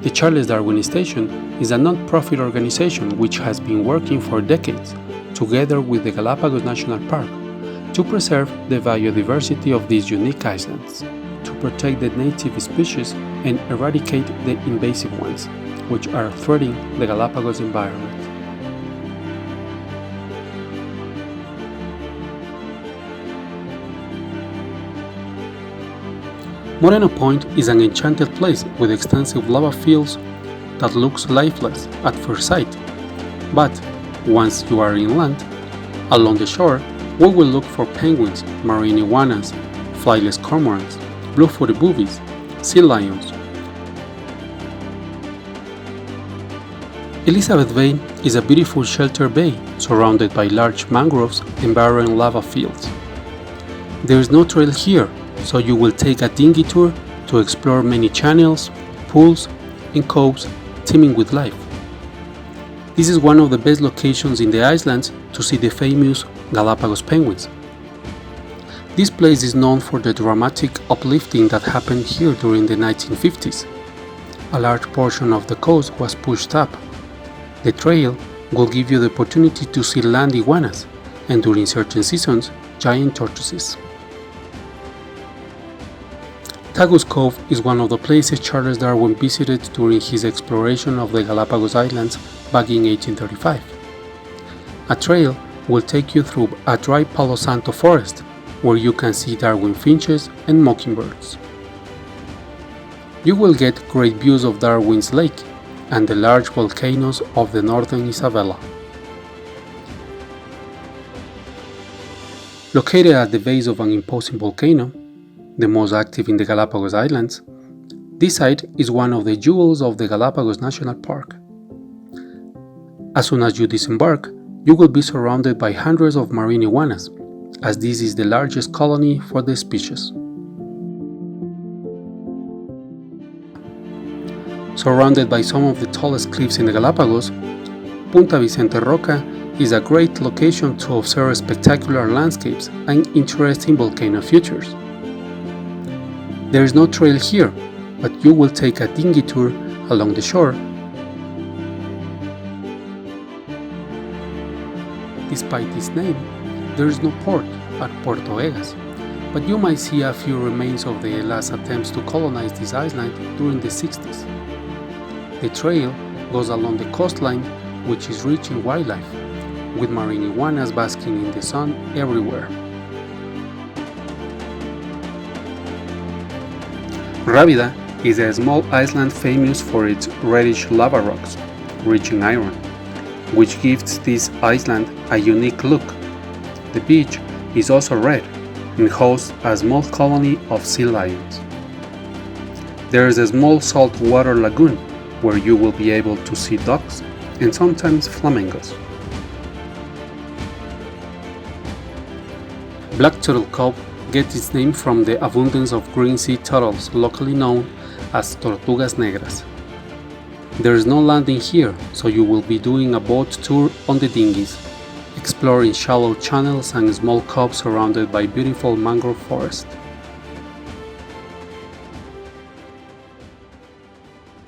The Charles Darwin Station is a non-profit organization which has been working for decades, together with the Galapagos National Park, to preserve the biodiversity of these unique islands, to protect the native species and eradicate the invasive ones, which are threatening the Galapagos environment. Moreno Point is an enchanted place with extensive lava fields that looks lifeless at first sight. But once you are inland, along the shore, we will look for penguins, marine iguanas, flightless cormorants, blue-footed boobies, sea lions. Elizabeth Bay is a beautiful sheltered bay surrounded by large mangroves and barren lava fields. There is no trail here, so you will take a dinghy tour to explore many channels, pools, and coves teeming with life. This is one of the best locations in the islands to see the famous Galapagos penguins. This place is known for the dramatic uplifting that happened here during the 1950s. A large portion of the coast was pushed up. The trail will give you the opportunity to see land iguanas, and during certain seasons, giant tortoises. Tagus Cove is one of the places Charles Darwin visited during his exploration of the Galapagos Islands back in 1835. A trail will take you through a dry Palo Santo forest, where you can see Darwin finches and mockingbirds. You will get great views of Darwin's Lake and the large volcanoes of the northern Isabela. Located at the base of an imposing volcano, the most active in the Galapagos Islands, this site is one of the jewels of the Galapagos National Park. As soon as you disembark, you will be surrounded by hundreds of marine iguanas, as this is the largest colony for the species. Surrounded by some of the tallest cliffs in the Galapagos, Punta Vicente Roca is a great location to observe spectacular landscapes and interesting volcano features. There is no trail here, but you will take a dinghy tour along the shore. Despite its name, there is no port at Puerto Egas, but you might see a few remains of the last attempts to colonize this island during the 60s. The trail goes along the coastline, which is rich in wildlife, with marine iguanas basking in the sun everywhere. Rábida is a small island famous for its reddish lava rocks, rich in iron, which gives this island a unique look. The beach is also red and hosts a small colony of sea lions. There is a small saltwater lagoon where you will be able to see ducks and sometimes flamingos. Black Turtle Cove gets its name from the abundance of green sea turtles locally known as tortugas negras. There is no landing here, so you will be doing a boat tour on the dinghies, exploring shallow channels and small coves surrounded by beautiful mangrove forest.